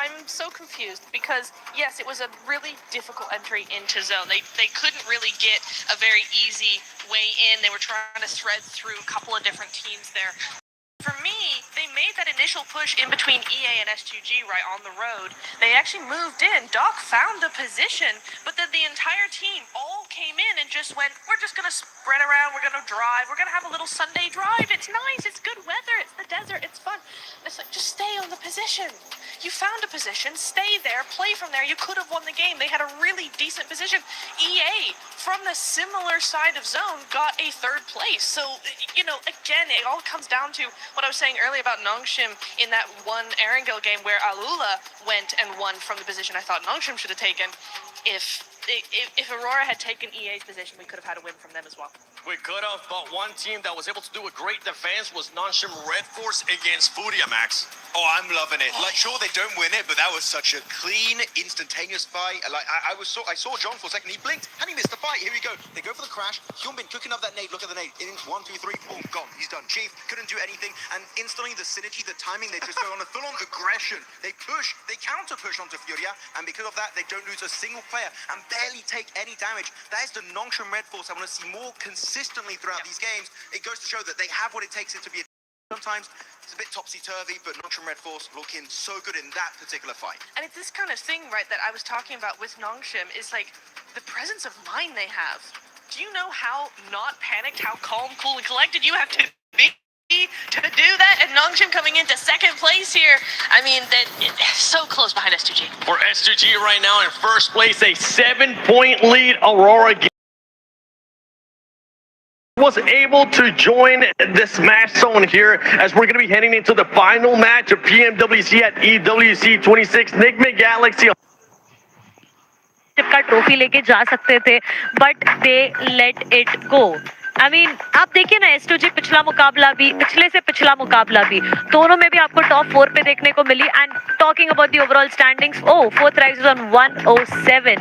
I'm so confused because, yes, it was a really difficult entry into zone. They couldn't really get a very easy way in. They were trying to thread through a couple of different teams there. For me, they made that initial push in between EA and S2G right on the road. They actually moved in. Doc found a position, but then the entire team all came in and just went, we're just going to spread around, we're going to drive, we're going to have a little Sunday drive. It's nice, it's good weather, it's the desert, it's fun. It's like, just stay on the position. You found a position, stay there, play from there. You could have won the game. They had a really decent position. EA, from the similar side of zone, got a third place. So, again, it all comes down to what I was saying earlier about Nongshim in that one Erangel game where Alula went and won from the position I thought Nongshim should have taken. If Aurora had taken EA's position, we could have had a win from them as well. We could have, but one team that was able to do a great defense was Nongshim Red Force against Furia, Max. Oh, I'm loving it. Like, sure, they don't win it, but that was such a clean, instantaneous fight. Like, I saw John for a second. He blinked and he missed the fight. Here we go. They go for the crash. Hyunbin cooking up that nade. Look at the nade. In 1, 2, 3, boom, gone. He's done. Chief couldn't do anything. And instantly, the synergy, the timing, they just go on a full-on aggression. They push. They counter-push onto Furia. And because of that, they don't lose a single player and barely take any damage. That is the Nongshim Red Force I want to see more consistently throughout these games. It goes to show that they have what it takes to be a sometimes it's a bit topsy-turvy, but Nongshim Red Force looking so good in that particular fight. And it's this kind of thing, right, that I was talking about with Nongshim is like the presence of mind they have. Do you know how not panicked, how calm, cool, and collected you have to be to do that? And Nongshim coming into second place here. I mean, so close behind S2G. For S2G right now in first place, a 7-point lead. Aurora was able to join the smash zone here as we're going to be heading into the final match of PMWC at EWC 26. Nickman Galaxy का trophy लेके जा सकते थे, but they let it go. I mean आप देखिए ना, S2G पिछला मुकाबला भी, पिछले से पिछला मुकाबला भी, दोनों में भी आपको टॉप 4 पे देखने को मिली. And talking about the overall standings, fourth rise is on 107.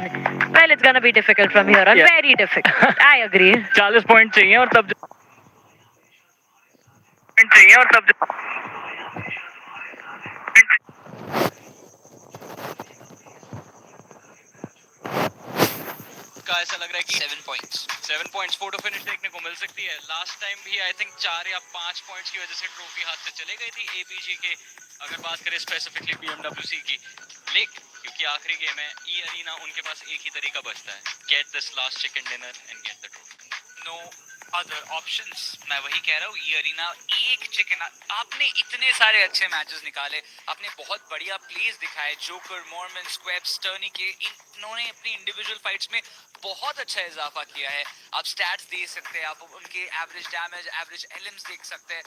Well, it's gonna be difficult from here on, very difficult. I agree. 40 point चाहिए और तब का ऐसा लग रहा है कि 7 पॉइंट्स फोटो फिनिश देखने को मिल सकती है. लास्ट टाइम भी आई थिंक 4 या 5 पॉइंट्स की वजह से ट्रॉफी हाथ से चले गई थी एपीजी के, अगर बात करें स्पेसिफिकली बीएमडब्ल्यूसी की. लेकिन क्योंकि आखिरी गेम है, ई अरीना उनके पास एक ही तरीका बचता है, get this last chicken dinner and get the trophy. No other options. मैं वही कह रहा हूँ, ई अरीना एक चिकन. आपने इतने सारे अच्छे मैचेस निकाले, आपने बहुत बढ़िया प्लेस दिखाए. जोकर, मॉर्मन, स्क्वेब, स्टर्नी के इन्होंने अपनी इंडिविजुअल फाइट्स में बहुत अच्छा इजाफा किया है. आप स्टैट्स दे सकते हैं, आप उनके एवरेज डैमेज, एवरेज एलिम्स देख सकते हैं.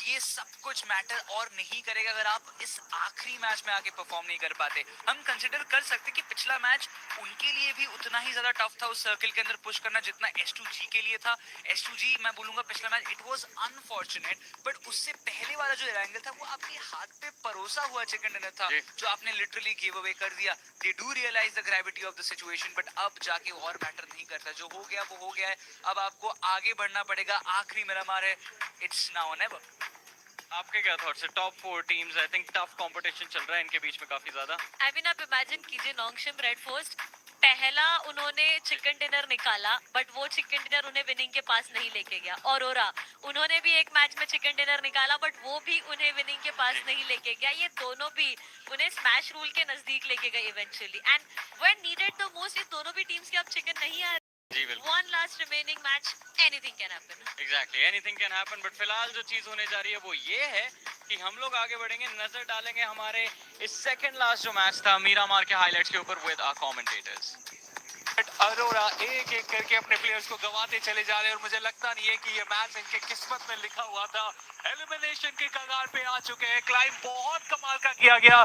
ये सब कुछ मैटर और नहीं करेगा अगर आप इस आखिरी मैच में आके परफॉर्म नहीं कर पाते. हम कंसिडर कर सकते कि पिछला मैच उनके लिए भी उतना ही ज्यादा टफ था उस सर्किल के अंदर पुश करना जितना S2G के लिए था. S2G मैं बोलूंगा पिछला match it was unfortunate, but उससे पहले वाला जो एंगल था वो आपके हाथ पे परोसा हुआ चिकन डिनर था जो आपने लिटरली गिव अवे कर दिया. They do realise the gravity of the situation, but अब जाके और मैटर नहीं करता. जो हो गया वो हो गया है. अब आपको आगे बढ़ना पड़ेगा. आखिरी मेरा मार है, इट्स नाउ नेवर. आपके क्या थॉट्स है? Top 4 teams, I think tough competition चल रहा है इनके बीच में काफी ज्यादा. आई मीन आप इमेजिन कीजिए, नोंगशिम रेड फोर्स पहला उन्होंने चिकन डिनर निकाला, बट वो चिकन डिनर उन्हें विनिंग के पास नहीं लेके गया. औरोरा उन्होंने भी एक मैच में चिकन डिनर निकाला, बट वो भी उन्हें विनिंग के पास नहीं लेके गया. ये दोनों भी उन्हें स्मैश रूल के नजदीक लेके गए eventually. And when needed the most, ये दोनों भी टीम्स के अब चिकन नहीं आ. One last remaining match, anything can happen. Exactly, anything can happen. But फिलहाल जो चीज होने जा रही है वो ये है कि हम लोग आगे बढ़ेंगे, नजर डालेंगे हमारे इस सेकंड लास्ट जो मैच था मीरामार के हाइलाइट्स के ऊपर विद आवर कमेंटेटर्स. अरोरा एक एक करके अपने प्लेयर्स को गंवाते चले जा रहे हैं और मुझे लगता नहीं है कि ये मैच इनके किस्मत में लिखा हुआ था. एलिमिनेशन की कगार पे आ चुके हैं. क्लाइम बहुत कमाल का किया गया,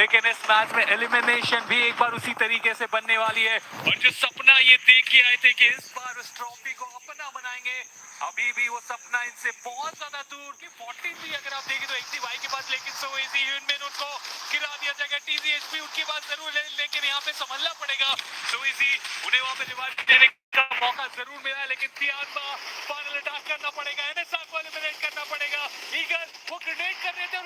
लेकिन इस मैच में एलिमिनेशन भी एक बार उसी तरीके से बनने वाली है. और जो सपना ये देख के आए थे कि इस बार उस ट्रॉफी को अपना बनाएंगे, अभी भी वो सपना इनसे बहुत ज्यादा दूर. कि 14 भी अगर आप देखें तो एक भाई के पास, लेकिन सो इजी ह्यूमन उनको गिरा दिया जाएगा. TZHP उनके पास जरूर है, लेकिन यहाँ पे संभलना पड़ेगा. सो इजी उन्हें वहाँ पे रिवाइव देने का मौका जरूर मिला, लेकिन तियानमा फाइनल अटैक करना पड़ेगा. NSR को एलिमिनेट करना पड़ेगा. ईगल वो ग्रेनेड कर रहे थे और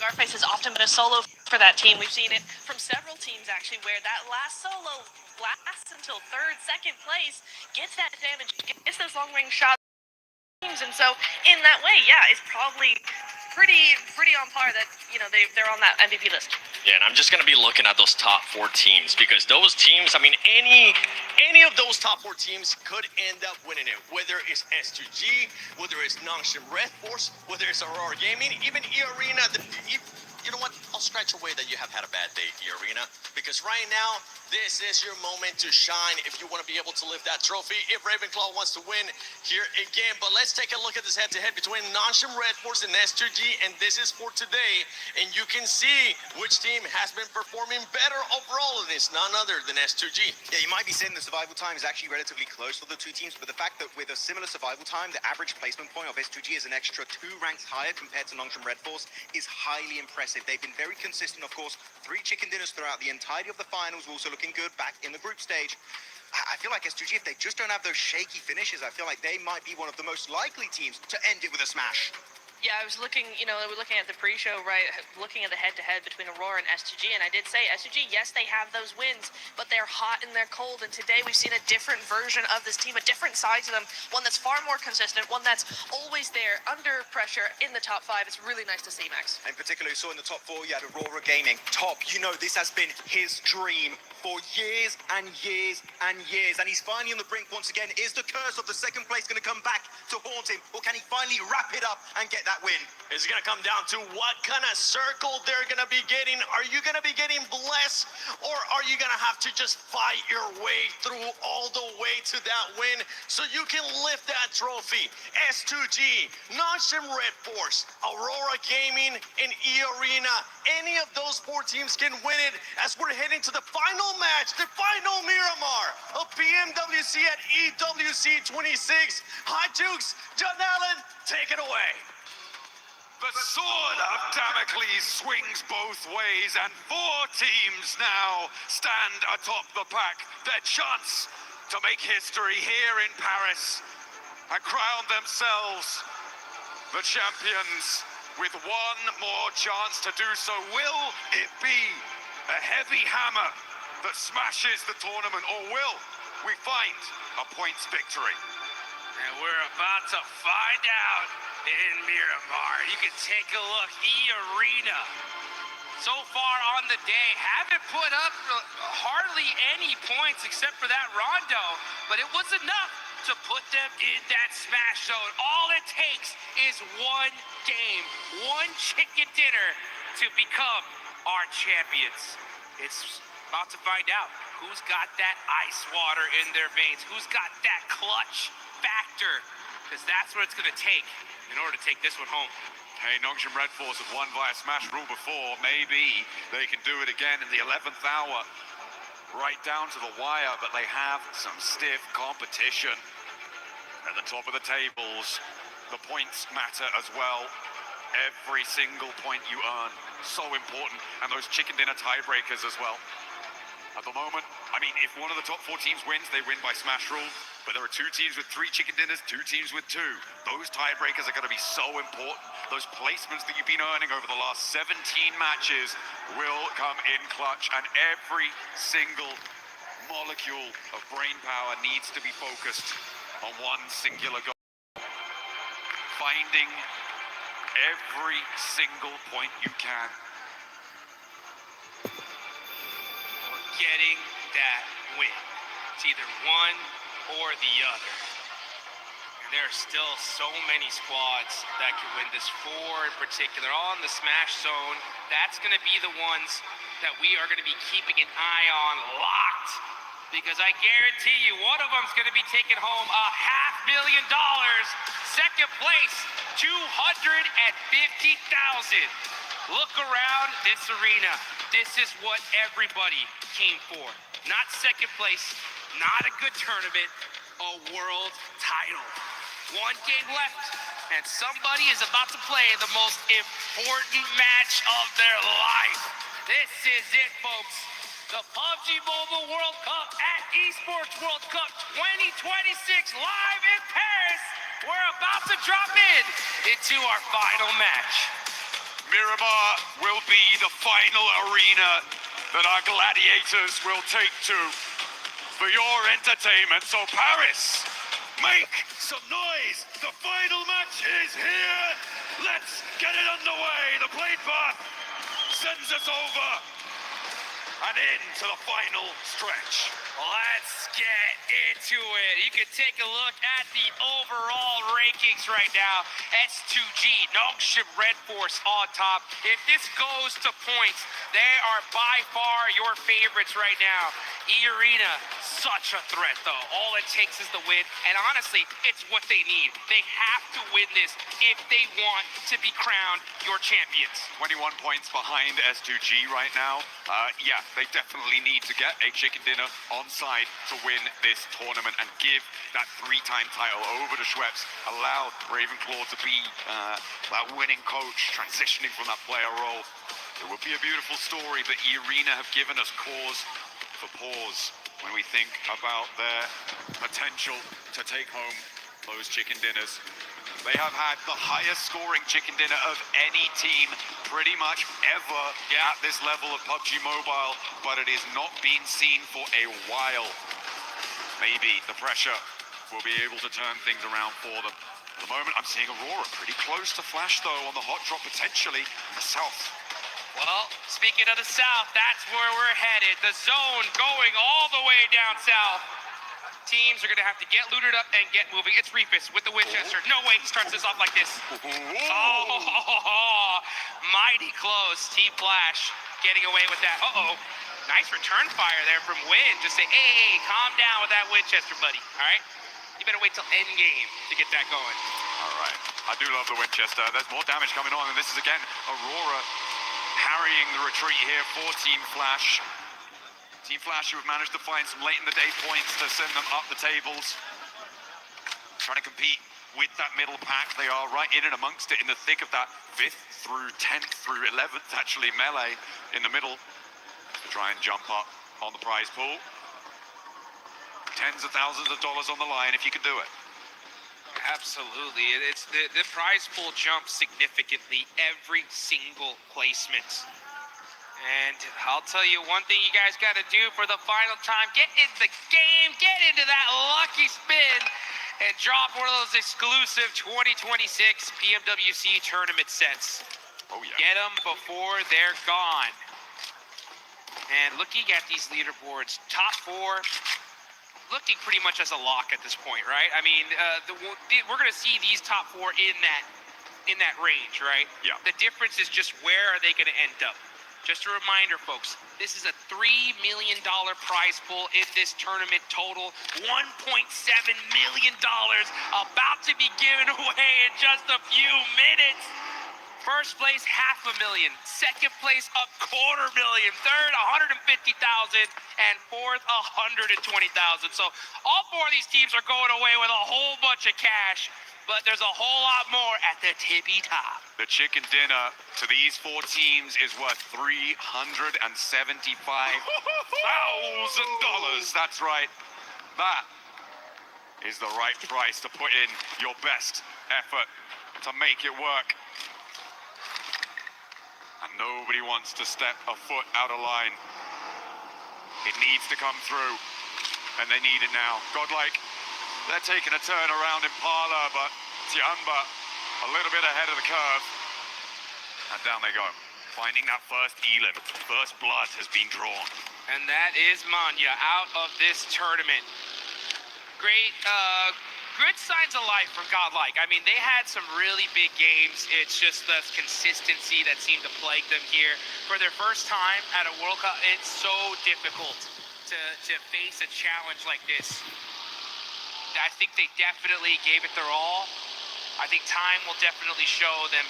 Scarface has often been a solo for that team. We've seen it from several teams, actually, where that last solo lasts until third, second place, gets that damage, gets those long-range shots. And so, in that way, yeah, it's probably pretty on par that, they're on that MVP list. Yeah, and I'm just gonna be looking at those top 4 teams because those teams, I mean, any of those top 4 teams could end up winning it. Whether it's S2G, whether it's Nongshim Red Force, whether it's Aurora Gaming, even E-Arena. You know what? I'll scratch away that you have had a bad day, E-Arena, because right now this is your moment to shine if you want to be able to lift that trophy. If Ravenclaw wants to win here again, but let's take a look at this head-to-head between Nongshim Red Force and S2G, and this is for today. And you can see which team has been performing better overall, and it's none other than S2G. Yeah, you might be saying the survival time is actually relatively close for the two teams, but the fact that with a similar survival time, the average placement point of S2G is an extra 2 ranks higher compared to Nongshim Red Force is highly impressive. They've been very consistent, of course. 3 chicken dinners throughout the entirety of the finals, also looking good back in the group stage. I feel like S2G, if they just don't have those shaky finishes, I feel like they might be one of the most likely teams to end it with a smash. Yeah, I was looking, we're looking at the pre-show, right, looking at the head-to-head between Aurora and S2G, and I did say, S2G, yes, they have those wins, but they're hot and they're cold, and today we've seen a different version of this team, a different side to them, one that's far more consistent, one that's always there, under pressure, in the top 5. It's really nice to see, Max. In particular, you saw in the top 4, you had Aurora Gaming. Top, this has been his dream for years and years and years, and he's finally on the brink once again. Is the curse of the second place going to come back to haunt him, or can he finally wrap it up and get that win? It's going to come down to what kind of circle they're going to be getting. Are you going to be getting blessed, or are you going to have to just fight your way through all the way to that win so you can lift that trophy? S2G, Nongshim Red Force, Aurora Gaming, and E-Arena, any of those 4 teams can win it as we're heading to the final match, the final Miramar of PMWC at EWC 26. Hot Jukes, John Allen, take it away. The sword of Damocles swings both ways, and 4 teams now stand atop the pack. Their chance to make history here in Paris and crown themselves the champions with one more chance to do so. Will it be a heavy hammer that smashes the tournament, or will we find a points victory? And we're about to find out in Miramar. You can take a look. E-Arena, so far on the day, haven't put up hardly any points except for that rondo, but it was enough to put them in that smash zone. All it takes is one game, one chicken dinner to become our champions. It's about to find out who's got that ice water in their veins, who's got that clutch factor, because that's what it's going to take in order to take this one home. Hey, Nongshim Red Force have won via smash rule before. Maybe they can do it again in the 11th hour. Right down to the wire, but they have some stiff competition. At the top of the tables, the points matter as well. Every single point you earn, so important. And those chicken dinner tiebreakers as well. At the moment, I mean, if one of the top 4 teams wins, they win by smash rule. But there are 2 teams with 3 chicken dinners, 2 teams with 2. Those tiebreakers are going to be so important. Those placements that you've been earning over the last 17 matches will come in clutch, and every single molecule of brain power needs to be focused on one singular goal. Finding every single point you can. Getting that win. It's either one or the other. And there are still so many squads that can win this. 4 in particular on the smash zone. That's going to be the ones that we are going to be keeping an eye on locked. Because I guarantee you, one of them's going to be taking home $500,000. Second place, $250,000. Look around this arena. This is what everybody came for. Not second place, not a good tournament, a world title. 1 game left, and somebody is about to play the most important match of their life. This is it, folks. The PUBG Mobile World Cup at Esports World Cup 2026 live in Paris. We're about to drop into our final match. Miramar will be the final arena that our gladiators will take to for your entertainment. So Paris, make some noise. The final match is here. Let's get it underway. The plane path sends us over and into the final stretch. Let's get into it. You can take a look at the overall rankings right now. S2G, Nongshim Red Force on top. If this goes to points, they are by far your favorites right now. E-Arena, such a threat though. All it takes is the win, and honestly, it's what they need. They have to win this if they want to be crowned your champions. 21 points behind S2G right now. Yeah, they definitely need to get a chicken dinner on side to win this tournament and give that three-time title over to Schweppes. Allow Ravenclaw to be that winning coach, transitioning from that player role. It would be a beautiful story, but E-Arena have given us cause for pause when we think about their potential to take home those chicken dinners. They have had the highest scoring chicken dinner of any team pretty much ever at this level of PUBG Mobile, but it has not been seen for a while. Maybe the pressure will be able to turn things around for them. At the moment, I'm seeing Aurora pretty close to Flash, though, on the hot drop, potentially in the south. Well, speaking of the south, that's where we're headed. The zone going all the way down south. Teams are going to have to get looted up and get moving. It's Reefus with the Winchester. No way he starts this off like this. Oh, mighty close. Team Flash getting away with that. Uh-oh. Nice return fire there from Win. Just say, hey, calm down with that Winchester, buddy. All right? You better wait till endgame to get that going. All right. I do love the Winchester. There's more damage coming on, and this is, again, Aurora harrying the retreat here for Team Flash. Team Flash, who have managed to find some late in the day points to send them up the tables. Trying to compete with that middle pack. They are right in and amongst it, in the thick of that 5th through 10th through 11th, actually, melee in the middle. Try and jump up on the prize pool. Tens of thousands of dollars on the line if you can do it. Absolutely. It's the prize pool jumps significantly every single placement. And I'll tell you one thing you guys got to do for the final time. Get in the game, get into that lucky spin, and drop one of those exclusive 2026 PMWC tournament sets. Oh, yeah. Get them before they're gone. And looking at these leaderboards, top 4, looking pretty much as a lock at this point, right? I mean, we're going to see these top 4 in that range, right? Yeah. The difference is just where are they going to end up? Just a reminder, folks, this is a $3 million prize pool in this tournament total. $1.7 million about to be given away in just a few minutes. First place, $500,000. Second place, $250,000. Third, $150,000. And fourth, $120,000. So all 4 of these teams are going away with a whole bunch of cash. But there's a whole lot more at the tippy top. The chicken dinner to these 4 teams is worth $375,000. That's right. That is the right price to put in your best effort to make it work. And nobody wants to step a foot out of line. It needs to come through, and they need it now. Godlike. They're taking a turn around Impala, but Tianba a little bit ahead of the curve. And down they go, finding that first elim. First blood has been drawn. And that is Manya out of this tournament. Great, good signs of life from Godlike. I mean, they had some really big games. It's just the consistency that seemed to plague them here. For their first time at a World Cup, it's so difficult to face a challenge like this. I think they definitely gave it their all. I think time will definitely show them,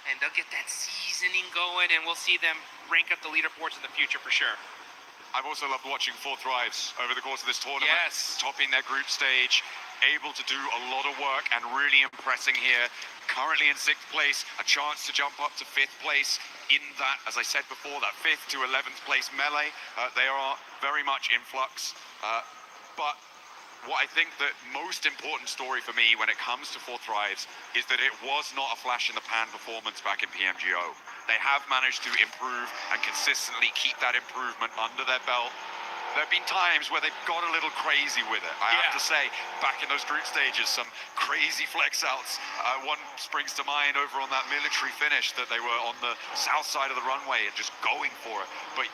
and they'll get that seasoning going, and we'll see them rank up the leaderboards in the future for sure. I've also loved watching 4 Thrives over the course of this tournament. Yes. Topping their group stage, able to do a lot of work and really impressing here. Currently in 6th place, a chance to jump up to 5th place in that, as I said before, that 5th to 11th place melee. They are very much in flux, but what I think the most important story for me when it comes to 4 Thrives is that it was not a flash in the pan performance back in PMGO. They have managed to improve and consistently keep that improvement under their belt. There have been times where they've gone a little crazy with it. I have to say, back in those group stages, some crazy flex outs. One springs to mind over on that military finish that they were on the south side of the runway and just going for it. But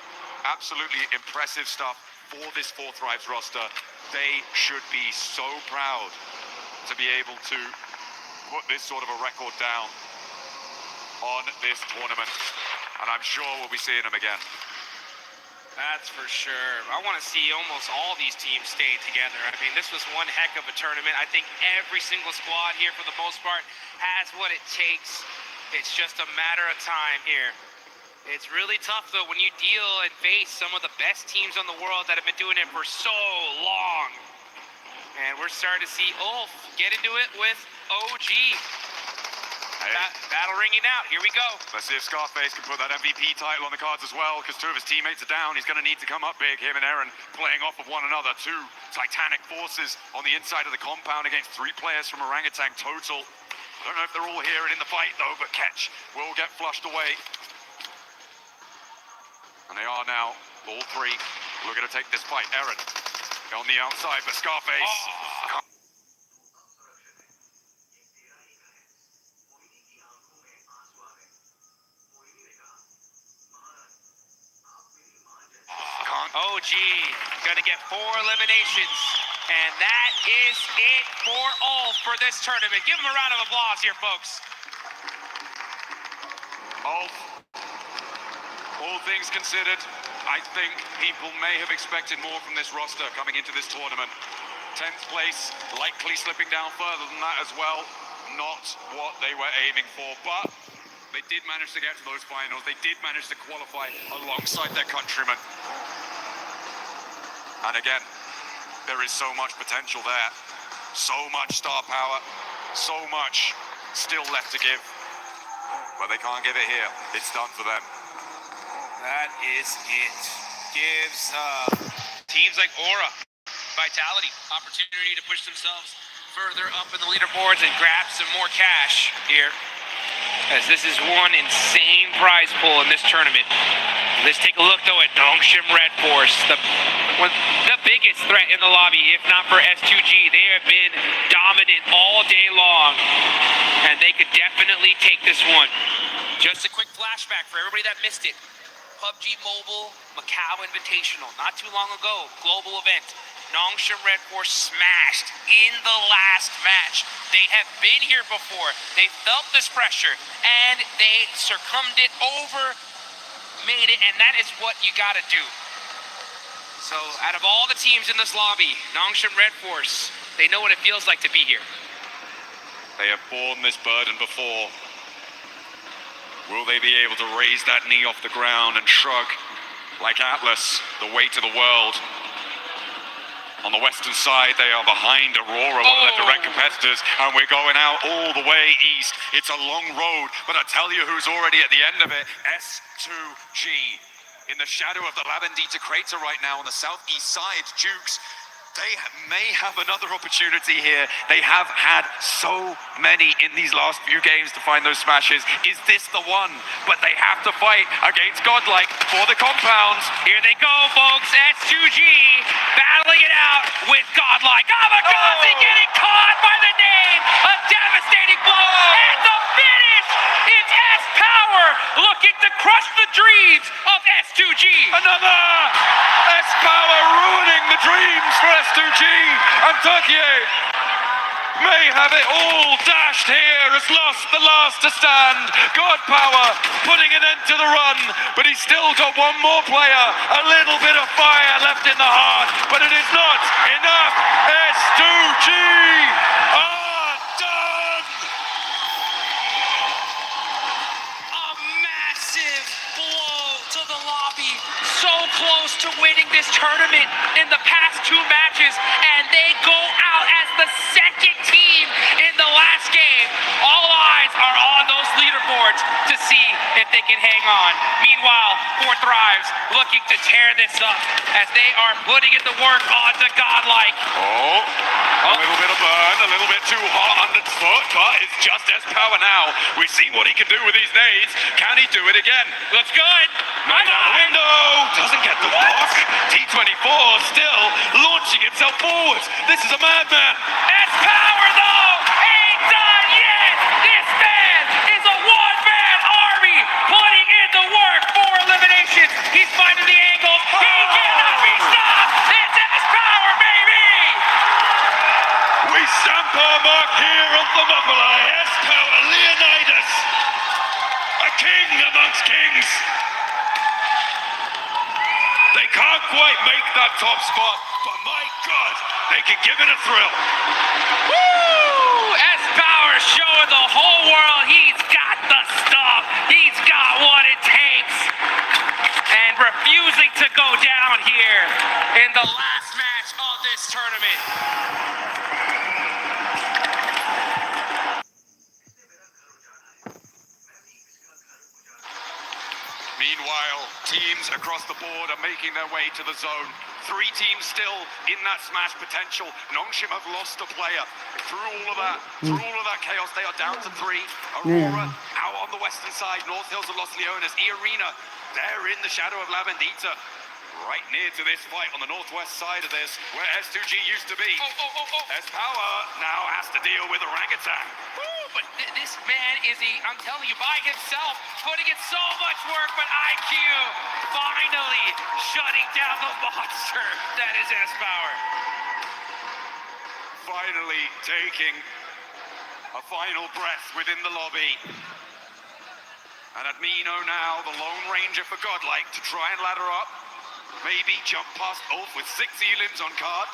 absolutely impressive stuff for this Four Thrives roster. They should be so proud to be able to put this sort of a record down on this tournament. And I'm sure we'll be seeing them again. That's for sure. I want to see almost all these teams stay together. I mean, this was one heck of a tournament. I think every single squad here, for the most part, has what it takes. It's just a matter of time here. It's really tough, though, when you deal and face some of the best teams in the world that have been doing it for so long. And we're starting to see Ulf get into it with OG. Hey. Battle ringing out. Here we go. Let's see if Scarface can put that MVP title on the cards as well, because two of his teammates are down. He's going to need to come up big. Him and Aaron playing off of one another. Two titanic forces on the inside of the compound against 3 players from Orangutan total. I don't know if they're all here and in the fight, though, but Ketch will get flushed away. And they are now, all 3, looking to take this fight. Aaron on the outside, but Scarface... Oh. OG gonna get 4 eliminations, and that is it for all for this tournament. Give him a round of applause here, folks. All things considered, I think people may have expected more from this roster coming into this tournament. 10th place, likely slipping down further than that as well. Not what they were aiming for, but they did manage to get to those finals. They did manage to qualify alongside their countrymen. And again, there is so much potential there. So much star power, so much still left to give. But they can't give it here. It's done for them. That is it. Gives teams like Aura vitality, opportunity to push themselves further up in the leaderboards and grab some more cash here, as this is one insane prize pool in this tournament. Let's take a look, though, at Nongshim Red Force, the biggest threat in the lobby, if not for S2G. They have been dominant all day long, and they could definitely take this one. Just a quick flashback for everybody that missed it. PUBG Mobile Macau Invitational, not too long ago, global event. Nongshim Red Force smashed in the last match. They have been here before. They felt this pressure, and they succumbed it over, made it, and that is what you gotta do. So out of all the teams in this lobby, Nongshim Red Force, they know what it feels like to be here. They have borne this burden before. Will they be able to raise that knee off the ground and shrug like Atlas, the weight of the world? On the western side, they are behind Aurora, one of their direct competitors, and we're going out all the way east. It's a long road, but I tell you who's already at the end of it. S2G. In the shadow of the Labendita crater right now on the southeast side, Dukes, they may have another opportunity here. They have had so many in these last few games to find those smashes. Is this the one? But they have to fight against Godlike for the compounds. Here they go, folks. S2G battling it out with Godlike. Kamikaze getting caught by the name. A devastating blow. And the finish. It's S-Power looking to crush the dreams of S2G. Another S-Power ruining the dreams for S2G, and Turkiye may have it all dashed here, has lost the last to stand. God Power putting an end to the run, but he's still got one more player, a little bit of fire left in the heart, but it is not enough. S2G are done! A massive blow to the lobby. So close to winning this tournament in the past 2 matches, and they go out as the second team in the last game. All eyes are on those leaderboards. leaderboards to see if they can hang on. Meanwhile, Four Thrives looking to tear this up as they are putting in the work onto Godlike. Oh, a little bit of burn, a little bit too hot underfoot, but it's just as power now. We've seen what he can do with these nades. Can he do it again? Looks good. Right out the window, doesn't get the block. T24 still launching himself forwards. This is a madman. That's power though. Ain't done yet. This man is a one-man army putting in the work for eliminations. He's finding the angles. He cannot be stopped. It's S power, baby. We stamp our mark here on Thermopylae. S-Power Leonidas, a king amongst kings. They can't quite make that top spot, but my God, they can give it a thrill. Woo! S power showing the whole world he's got the stuff. He's got what it takes. And refusing to go down here in the last match of this tournament. Meanwhile, teams across the board are making their way to the zone. 3 teams still in that smash potential. Nongshim have lost a player. Through all of that chaos, they are down to 3. Aurora out on the western side. North Hills have lost Leonas. E-Arena, they're in the shadow of La Bendita. Right near to this fight on the northwest side of this, where S2G used to be. S-Power now has to deal with Orangutan. Woo, but this man is I'm telling you, by himself, putting in so much work, but IQ finally shutting down the monster that is S-Power. Finally taking a final breath within the lobby. And Admino now, the Lone Ranger for Godlike, to try and ladder up. Maybe jump past Ulf with 6 elims on card.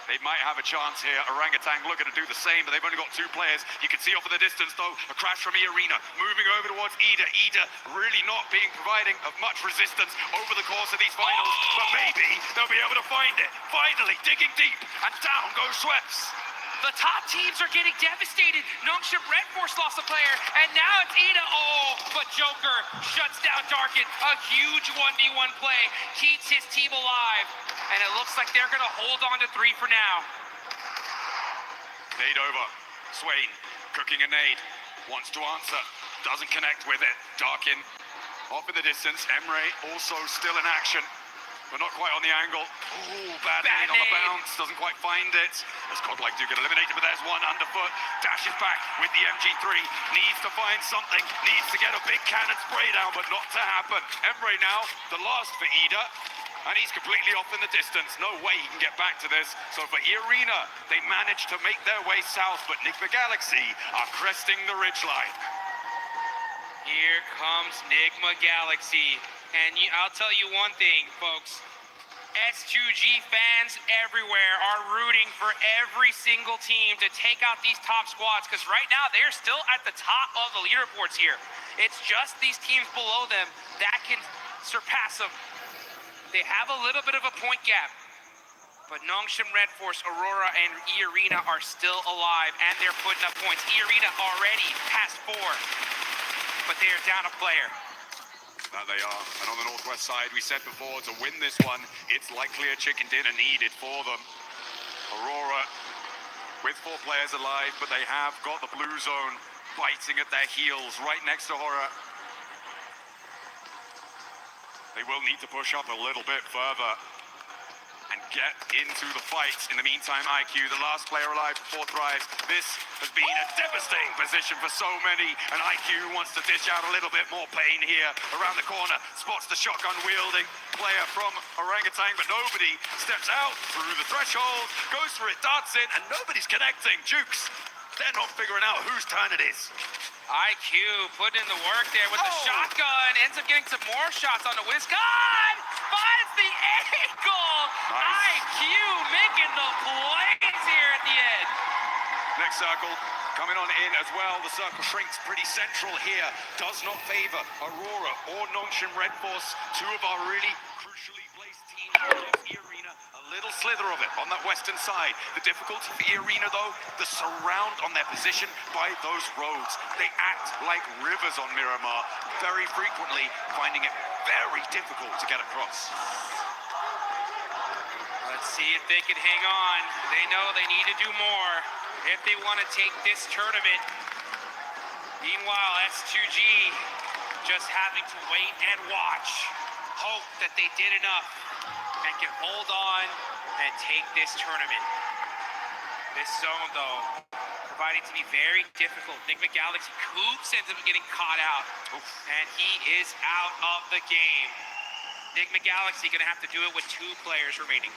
They might have a chance here. Orangutan looking to do the same, but they've only got 2 players. You can see off in the distance, though, a crash from E-Arena, moving over towards Ida. Ida really not providing of much resistance over the course of these finals, but maybe they'll be able to find it. Finally, digging deep, and down goes Schweppes. The top teams are getting devastated. Nongshim Red Force lost a player, and now it's Ida. Oh, but Joker shuts down Darkin. A huge 1v1 play. Keeps his team alive. And it looks like they're going to hold on to 3 for now. Nade over. Swain cooking a nade. Wants to answer. Doesn't connect with it. Darkin off in the distance. Emre also still in action, but not quite on the angle. Ooh, bad nade on the bounce. Doesn't quite find it. As Godlike do get eliminated, but there's one underfoot. Dashes back with the MG3. Needs to find something. Needs to get a big cannon spray down, but not to happen. Emre now, the last for Ida. And he's completely off in the distance. No way he can get back to this. So for E-Arena, they managed to make their way south, but Nigma Galaxy are cresting the ridgeline. Here comes Nigma Galaxy. And I'll tell you one thing, folks. S2G fans everywhere are rooting for every single team to take out these top squads, because right now they're still at the top of the leaderboards here. It's just these teams below them that can surpass them. They have a little bit of a point gap, but Nongshim Red Force, Aurora, and E-Arena are still alive, and they're putting up points. E-Arena already past 4, but they are down a player. That they are. And on the northwest side, we said before, to win this one, it's likely a chicken dinner needed for them. Aurora with 4 players alive, but they have got the blue zone biting at their heels right next to Horror. They will need to push up a little bit further and get into the fight. In the meantime, IQ, the last player alive for Thrives. This has been a devastating position for so many, and IQ wants to dish out a little bit more pain here. Around the corner, spots the shotgun-wielding player from Orangutan, but nobody steps out through the threshold, goes for it, darts in, and nobody's connecting. Jukes, they're not figuring out whose turn it is. IQ putting in the work there with the shotgun. Ends up getting some more shots on the Wisconsin. Finds the angle. Nice. IQ making the plays here at the end. Next circle coming on in as well. The circle shrinks pretty central here. Does not favor Aurora or Nongshim Red Force, two of our really crucially placed teams across the arena. A little slither of it on that western side. The difficulty for the arena, though, the surround on their position by those roads. They act like rivers on Miramar, very frequently finding it very difficult to get across. Let's see if they can hang on. They know they need to do more if they want to take this tournament. Meanwhile, S2G just having to wait and watch, hope that they did enough and can hold on and take this tournament. This zone, though, proving to be very difficult. Enigma Galaxy Coops ends up getting caught out, and he is out of the game. Enigma Galaxy gonna have to do it with 2 players remaining.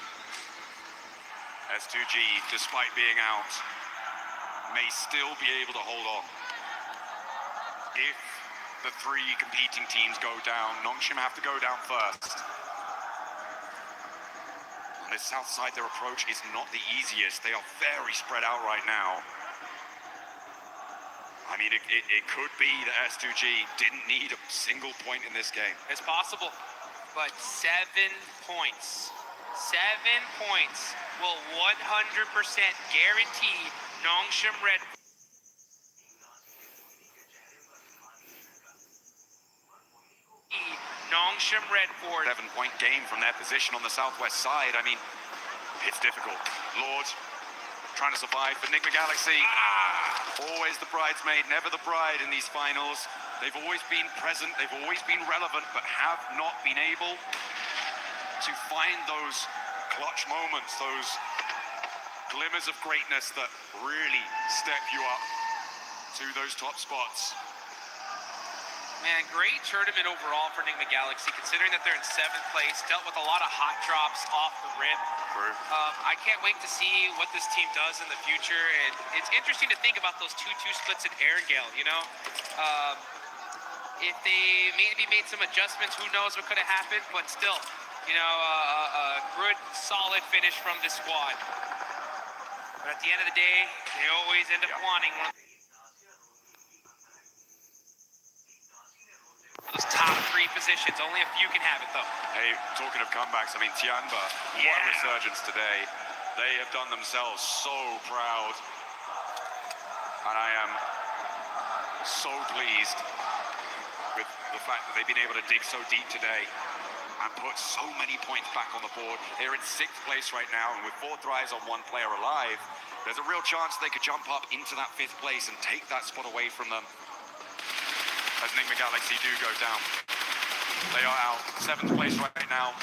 S2G, despite being out, may still be able to hold on. If the 3 competing teams go down, Nongshim have to go down first. On this south side, their approach is not the easiest. They are very spread out right now. I mean, it could be that S2G didn't need a single point in this game. It's possible, but 7 points. 7 points will 100% guarantee Nongshim Red Force. 7-point game from their position on the southwest side. I mean, it's difficult. Lord trying to survive for Enigma Galaxy. Always the bridesmaid, never the bride in these finals. They've always been present, they've always been relevant, but have not been able to find those clutch moments, those glimmers of greatness that really step you up to those top spots. Man, great tournament overall for Enigma Galaxy, considering that they're in 7th place, dealt with a lot of hot drops off the rip. I can't wait to see what this team does in the future, and it's interesting to think about those 2-2 splits in Erangel, you know? If they maybe made some adjustments, who knows what could have happened, but still, you know, a good, solid finish from this squad. But at the end of the day, they always end up wanting one of those top 3 positions. Only a few can have it, though. Hey, talking of comebacks, I mean, Tianba, what a resurgence today. They have done themselves so proud. And I am so pleased with the fact that they've been able to dig so deep today and put so many points back on the board. They're in 6th place right now, and with 4 thrives on 1 player alive, there's a real chance they could jump up into that 5th place and take that spot away from them. As Enigma Galaxy do go down. They are out 7th place right now.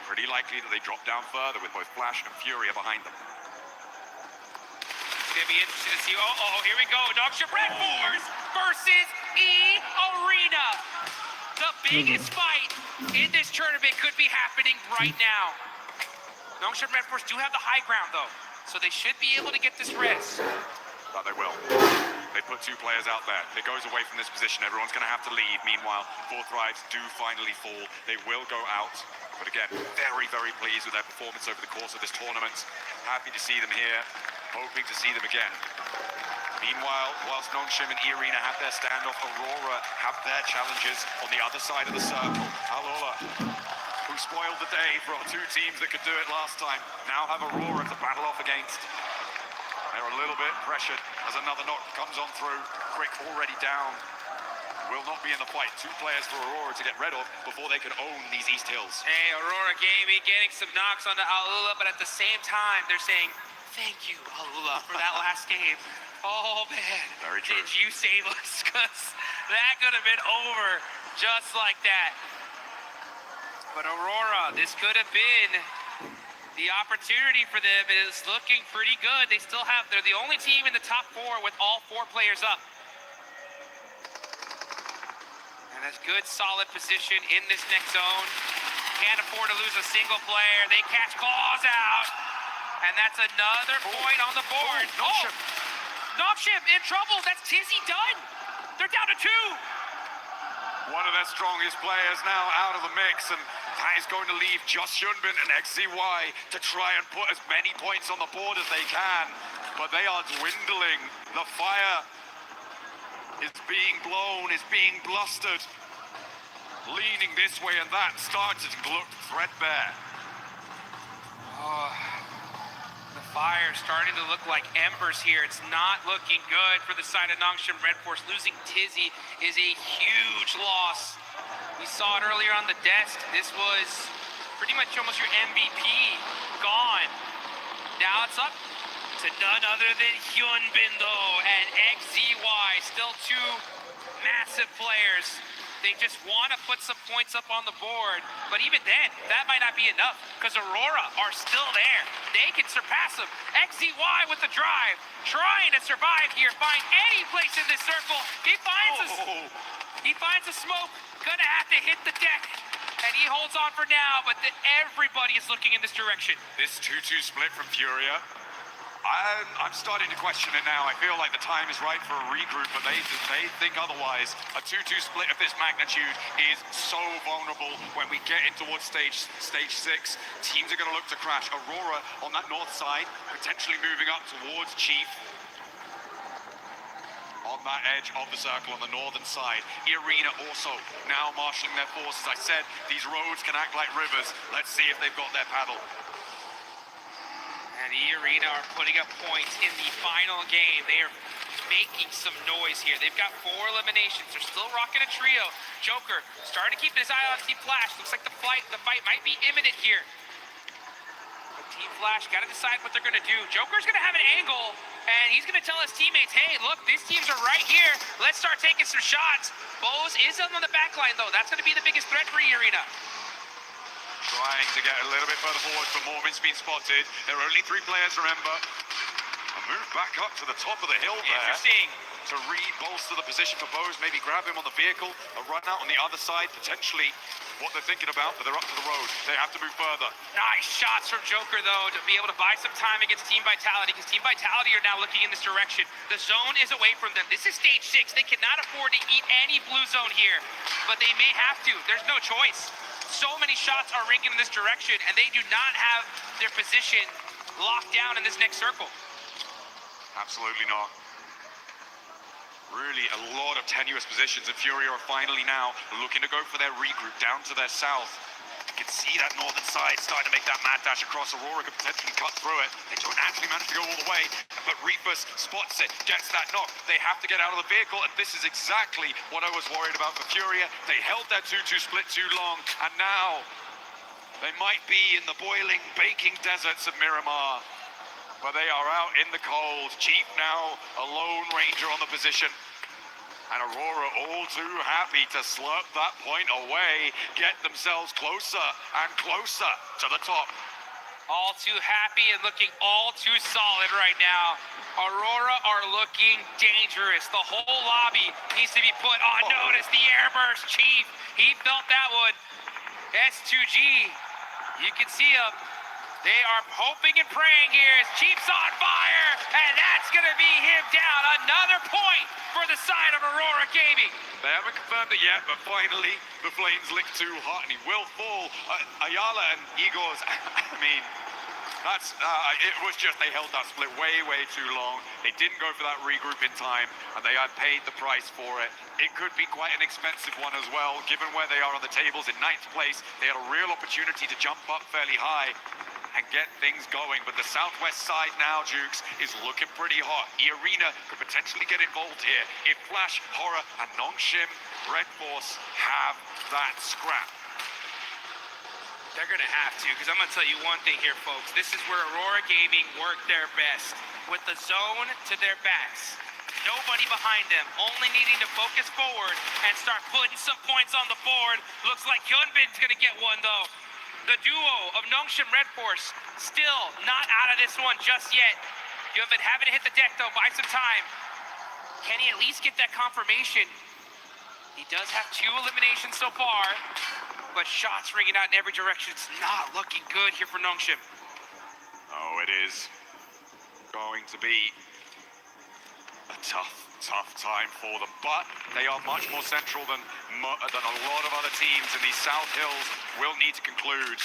Pretty likely that they drop down further with both Flash and Fury behind them. It's gonna be interesting to see. Here we go. Nongshim Red Force versus Arena. The biggest fight in this tournament could be happening right now. Nongshim Red Force do have the high ground, though, so they should be able to get this res. But they will. They put 2 players out there. It goes away from this position. Everyone's going to have to leave. Meanwhile, 4 thrives do finally fall. They will go out. But again, very, very pleased with their performance over the course of this tournament. Happy to see them here. Hoping to see them again. Meanwhile, whilst Nongshim and E-Arena have their standoff, Aurora have their challenges on the other side of the circle. Alola, who spoiled the day for our 2 teams that could do it last time, now have Aurora to battle off against. They're a little bit pressured as another knock comes on through. Quick already down. Will not be in the fight. 2 players for Aurora to get rid of before they can own these East Hills. Hey, Aurora Gaming getting some knocks onto Alula, but at the same time, they're saying, thank you, Alula, for that last game. Oh, man. Very true. Did you save us? Because that could have been over just like that. But Aurora, this could have been the opportunity for them. Is looking pretty good. They're the only team in the top 4 with all 4 players up. And that's good, solid position in this next zone. Can't afford to lose a single player. They catch Claws out. And that's another point on the board. Nongshim in trouble. That's Tizzy done. They're down to 2. One of their strongest players now out of the mix, and that is going to leave just Hyunbin and XZY to try and put as many points on the board as they can. But they are dwindling. The fire is being blown, is being blustered, leaning this way and that, starting to look threadbare. Oh, the fire starting to look like embers here. It's not looking good for the side of Nongshim Red Force. Losing Tizzy is a huge loss. We saw it earlier on the desk. This was pretty much almost your MVP gone. Now it's up to none other than Hyunbin though, and XZY, still two massive players. They just want to put some points up on the board, but even then, that might not be enough, because Aurora are still there. They can surpass them. XZY with the drive, trying to survive here, find any place in this circle. He finds a smoke, gonna have to hit the deck, and he holds on for now, but everybody is looking in this direction. This 2-2 split from Furia, I'm starting to question it now. I feel like the time is right for a regroup, but they think otherwise. A 2-2 split of this magnitude is so vulnerable when we get in towards stage 6. Teams are going to look to crash. Aurora on that north side, potentially moving up towards Chief. On that edge of the circle on the northern side. Arena also now marshalling their forces. I said these roads can act like rivers. Let's see if they've got their paddle. And the Arena are putting up points in the final game. They are making some noise here. They've got 4 eliminations. They're still rocking a trio. Joker starting to keep his eye on Team Flash. Looks like the fight might be imminent here. But Team Flash got to decide what they're going to do. Joker's going to have an angle, and he's going to tell his teammates, hey, look, these teams are right here. Let's start taking some shots. Bose is on the back line, though. That's going to be the biggest threat for Arena. Trying to get a little bit further forward, but Mormon's been spotted. There are only 3 players, remember. A move back up to the top of the hill there. Interesting. To re-bolster the position for Bose, maybe grab him on the vehicle, a run out on the other side, potentially what they're thinking about, but they're up to the road. They have to move further. Nice shots from Joker, though, to be able to buy some time against Team Vitality, because Team Vitality are now looking in this direction. The zone is away from them. This is stage 6. They cannot afford to eat any blue zone here, but they may have to. There's no choice. So many shots are ringing in this direction, and they do not have their position locked down in this next circle. Absolutely not. Really a lot of tenuous positions, and Fury are finally now looking to go for their regroup down to their south. You can see that northern side starting to make that mad dash across. Aurora could potentially cut through it. They don't actually manage to go all the way, but Reefus spots it, gets that knock. They have to get out of the vehicle, and this is exactly what I was worried about for Furia. They held their 2-2 split too long, and now they might be in the boiling, baking deserts of Miramar. But they are out in the cold. Chief now a lone ranger on the position. And Aurora all too happy to slurp that point away, get themselves closer and closer to the top. All too happy and looking all too solid right now. Aurora are looking dangerous. The whole lobby needs to be put on notice. The airburst, Chief, he felt that one. S2G, you can see him. They are hoping and praying here as Chief's on fire, and that's going to be him down. Another point for the side of Aurora Gaming. They haven't confirmed it yet, but finally the flames lick too hot, and he will fall. Ayala and Igor's, I mean, that's it was just they held that split way too long. They didn't go for that regroup in time, and they had paid the price for it. It could be quite an expensive one as well, given where they are on the tables in 9th place. They had a real opportunity to jump up fairly high and get things going, but the southwest side now, Jukes, is looking pretty hot. Arena could potentially get involved here if Flash, Horror, and Nongshim Red Force have that scrap. They're going to have to, because I'm going to tell you one thing here, folks. This is where Aurora Gaming work their best, with the zone to their backs. Nobody behind them, only needing to focus forward and start putting some points on the board. Looks like Hyunbin's going to get one, though. The duo of Nongshim Red Force still not out of this one just yet. Hyunbin having to hit the deck, though, buy some time. Can he at least get that confirmation? He does have 2 eliminations so far, but shots ringing out in every direction. It's not looking good here for Nongshim. Oh, it is going to be a tough tough time for them, but they are much more central than a lot of other teams, and these South Hills will need to conclude.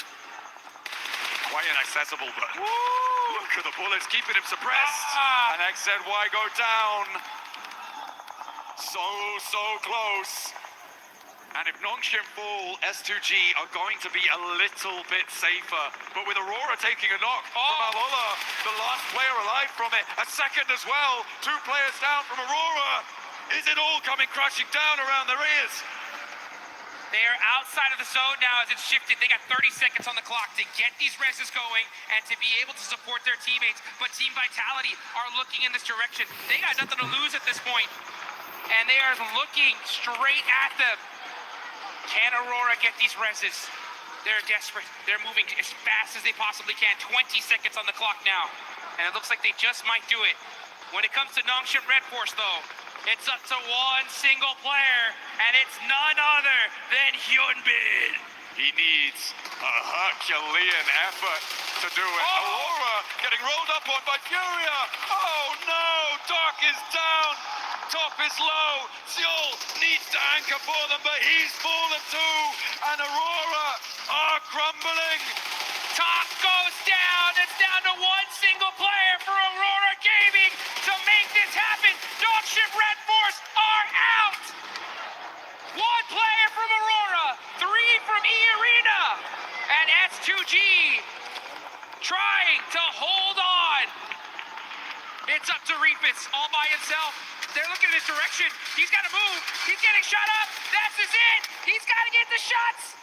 Quite inaccessible, but look at the bullets keeping him suppressed. And XZY go down. So close. And if Nongshim fall, S2G are going to be a little bit safer. But with Aurora taking a knock from Alola, the last player alive from it, a second as well. 2 players down from Aurora. Is it all coming crashing down around their ears? They are outside of the zone now as it's shifted. They got 30 seconds on the clock to get these reses going and to be able to support their teammates. But Team Vitality are looking in this direction. They got nothing to lose at this point. And they are looking straight at them. Can Aurora get these reses? They're desperate. They're moving as fast as they possibly can. 20 seconds on the clock now. And it looks like they just might do it. When it comes to Nongshim Red Force, though, it's up to one single player, and it's none other than Hyunbin. He needs a Herculean effort to do it. Aurora getting rolled up on by Furia. Oh no, Dark is down. Top is low. Seoul needs to anchor for them, but he's fallen too. And Aurora are crumbling. Top goes down. It's down to one single player for Aurora Gaming to make this happen. Nongshim Red Force are out. 1 player from Aurora, 3 from E Arena, and S2G trying to hold on. It's up to Reefus all by himself. They're looking in his direction. He's got to move. He's getting shot up. That's his it. He's got to get the shots.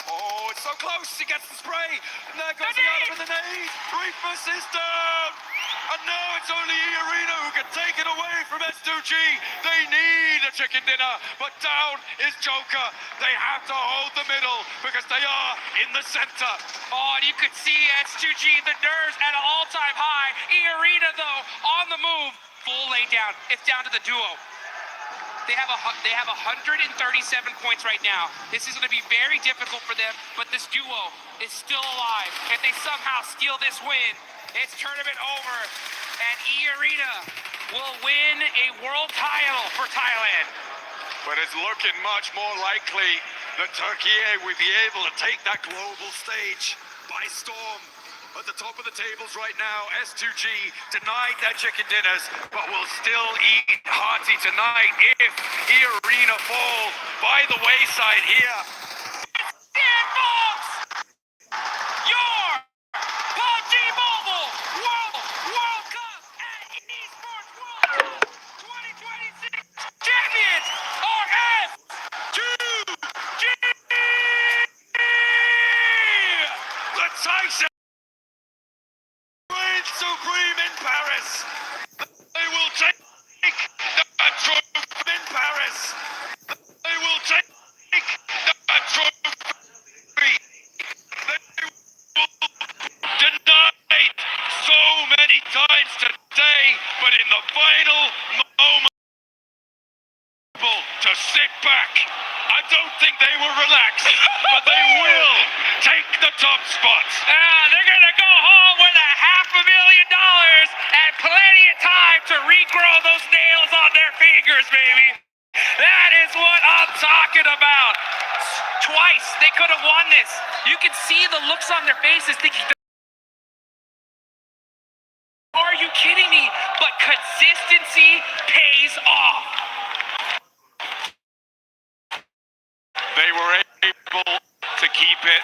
Oh, it's so close. He gets the spray. And there goes the other with the nade. Reefus is down. And now it's only E Arena who can take it away from S2G. They need a chicken dinner, but down is Joker. They have to hold the middle because they are in the center. Oh, and you could see S2G, the nerves at an all-time high. E Arena, though, on the move. Full lay down. It's down to the duo. They have 137 points right now. This is going to be very difficult for them, but this duo is still alive. If they somehow steal this win, it's tournament over, and E Arena will win a world title for Thailand. But it's looking much more likely that Turkey will be able to take that global stage by storm. At the top of the tables right now, S2G denied their chicken dinners, but will still eat hearty tonight if E Arena fall by the wayside here. Dan Fox, your PUBG Mobile World Cup and Esports World Cup 2026 champions are S2G! The Tyson reigns supreme in Paris. They will take the trophy in Paris. They will take the trophy. They will deny it so many times today, but in the final moment, to sit back. I don't think they will relax, but they will take the top spot. They're gonna go home with $500,000 and plenty of time to regrow those nails on their fingers, baby. That is what I'm talking about. Twice they could have won this. You can see the looks on their faces thinking, are you kidding me? But consistency pays off. They were able to keep it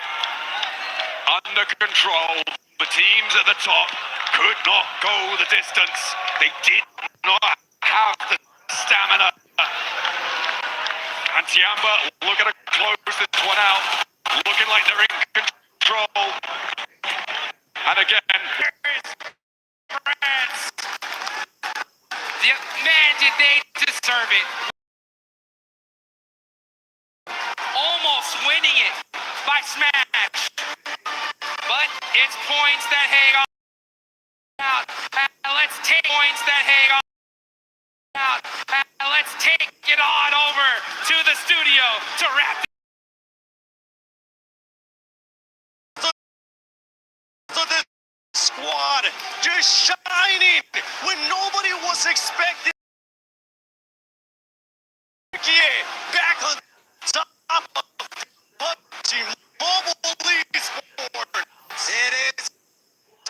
under control. The teams at the top could not go the distance. They did not have the stamina. And Tiamba, look at how close this one out. Looking like they're in control. And again, Man, did they deserve it. Almost winning it by Smash. But it's points that hang on out. Let's take points that hang on out. Let's take it on over to the studio to wrap So this squad just shining when nobody was expecting. Turkey back on top of PUBG Mobile Esports. It is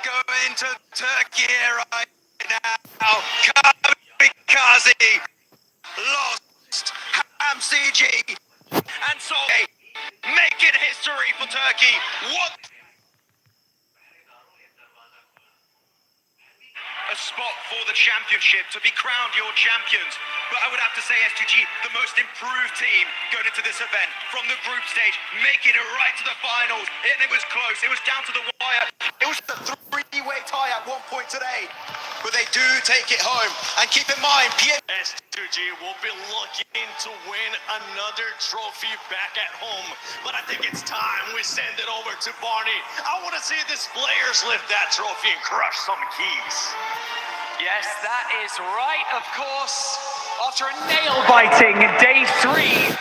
going to Turkey right now. Kamikaze lost. HamCG and so making history for Turkey. What a spot for the championship to be crowned your champions. But I would have to say S2G, the most improved team going into this event from the group stage, making it right to the finals. And it was close. It was down to the wire. It was a three-way tie at one point today. But they do take it home. And keep in mind, S2G will be looking to win another trophy back at home. But I think it's time we send it over to Barney. I want to see these players lift that trophy and crush some keys. Yes, that is right, of course. After a nail-biting day 3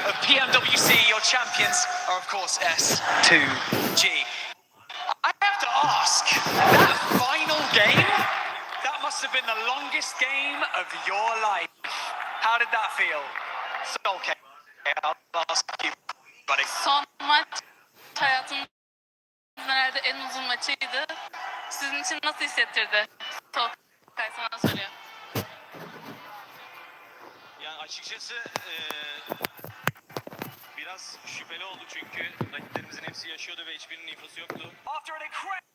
of PMWC, your champions are, of course, S2G. I have to ask, that final game, that must have been the longest game of your life. How did that feel? So, okay, I'll ask you, buddy. Son maç hayatımın herhalde en uzun maçıydı. Sizin için nasıl hissettirdi? Tolkay sana soruyor. Yani açıkçası biraz şüpheli oldu çünkü rakiplerimizin hepsi yaşıyordu ve hiçbirinin infosu yoktu. After an incredible